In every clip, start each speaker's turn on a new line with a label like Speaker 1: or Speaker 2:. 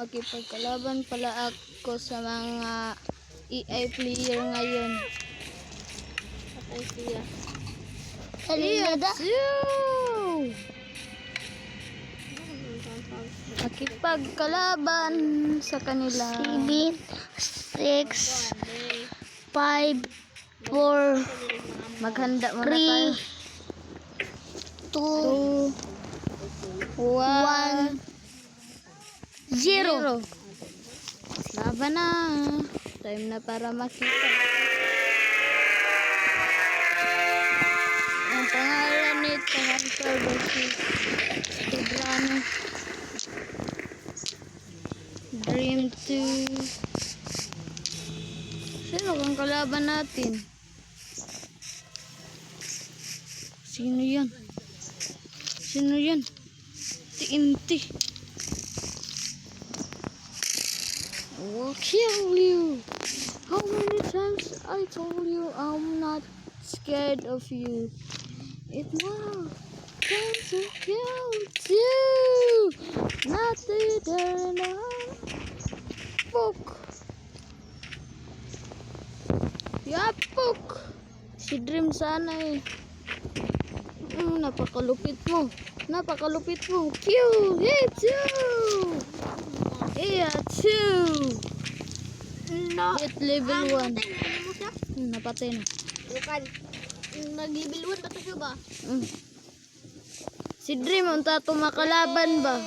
Speaker 1: Makipagkalaban pala ako sa mga EA player ngayon.
Speaker 2: Patay siya.
Speaker 1: Makipagkalaban sa kanila.
Speaker 3: 7, 6, 5, 4,
Speaker 1: Maghanda muna tayo.
Speaker 3: 2,
Speaker 1: 1,
Speaker 3: 0.
Speaker 1: Laban na. Time na para makita. Ang pangalan nito, Hunter versus Sobrano. Dream 2. Sino kang kalaban natin? Sino yan? Sino yan? TNT. I will kill you. How many times I told you I'm not scared of you? It will come to kill you. Not eternal. Fuck. Yapok. Si Dream sana eh. Napakalupit mo. Napakalupit mo. Q. Hit you. Yeah, 2.
Speaker 2: No.
Speaker 1: Hit level 1.
Speaker 2: Napatay mo siya?
Speaker 1: Napatay na.
Speaker 2: Bukan. Nag-level 1 ba ito siya ba?
Speaker 1: Si Dream, ang tato makalaban ba?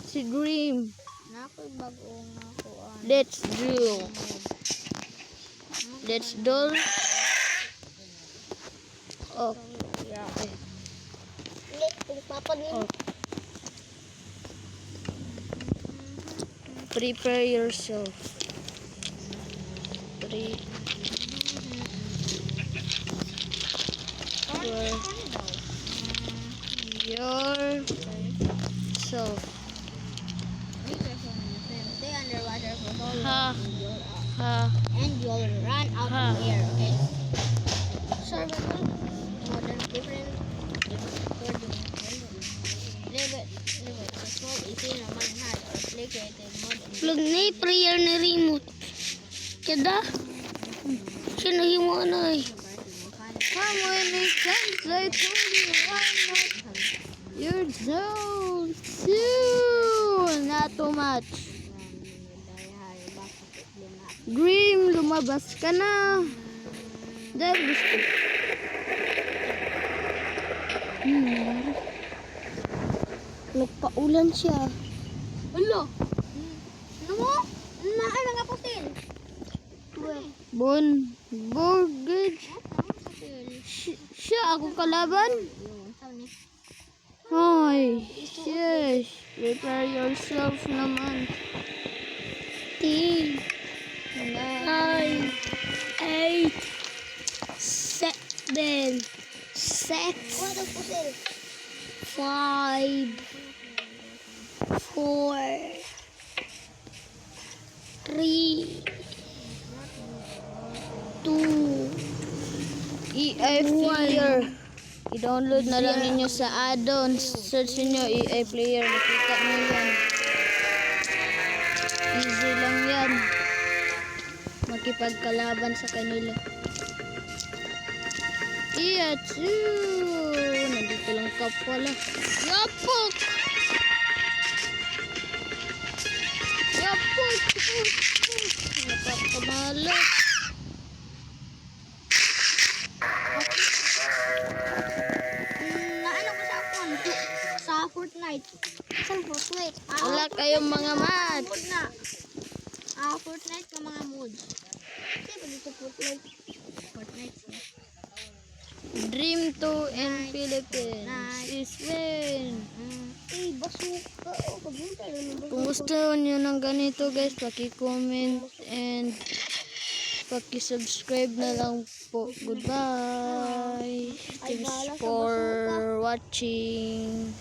Speaker 1: Si Dream.
Speaker 2: Nako'y bagong nakuan.
Speaker 1: Let's do. Let's do. Oh.
Speaker 2: Yeah. Papa din.
Speaker 1: Oh. Prepare yourself. Yourself.
Speaker 2: Stay underwater for so long.
Speaker 1: Ha. Ha.
Speaker 2: And you'll run out
Speaker 1: Ha.
Speaker 2: of air, okay? Survival. Modern different. Level. Small, easy, normal, hard. Complicated, modern.
Speaker 3: Plug na prayer ni remote. Kada? Siya nahimo na eh.
Speaker 1: How many times I told you I'm not your zone? Soon. Not too much. Dream, lumabas ka na. Dahil gusto.
Speaker 3: Nagpaulan siya.
Speaker 2: Hello? Ano mo? Ano nga putin?
Speaker 1: Bon. Mortgage. Siya ako kalaban. Ay. Yes. Prepare yourself naman.
Speaker 3: 10, 9, 8, 7, 6,
Speaker 2: What a putin?
Speaker 3: 5, 4, 3, 2,
Speaker 1: EA player. I-download na lang ninyo sa add-ons. Search niyo EA player. Makita niyo yan. Easy lang yan. Makipagkalaban sa kanila. EA 2. Nandito lang ka pala. Yapok! Yapok! Napakamalak.
Speaker 2: Naano ko sa akon? Sa Fortnite. Saan Fortnite?
Speaker 1: Wala kayong mga match.
Speaker 2: Mood na. Fortnite ka mga mood. Kasi pa dito Fortnite. Fortnite siya.
Speaker 1: Dream 2 in Philippines is win.
Speaker 2: Basuka. Pagpunta lang.
Speaker 1: Kung gusto nyo ng ganito guys, paki-comment and paki-subscribe na lang po. Goodbye. Thanks for watching.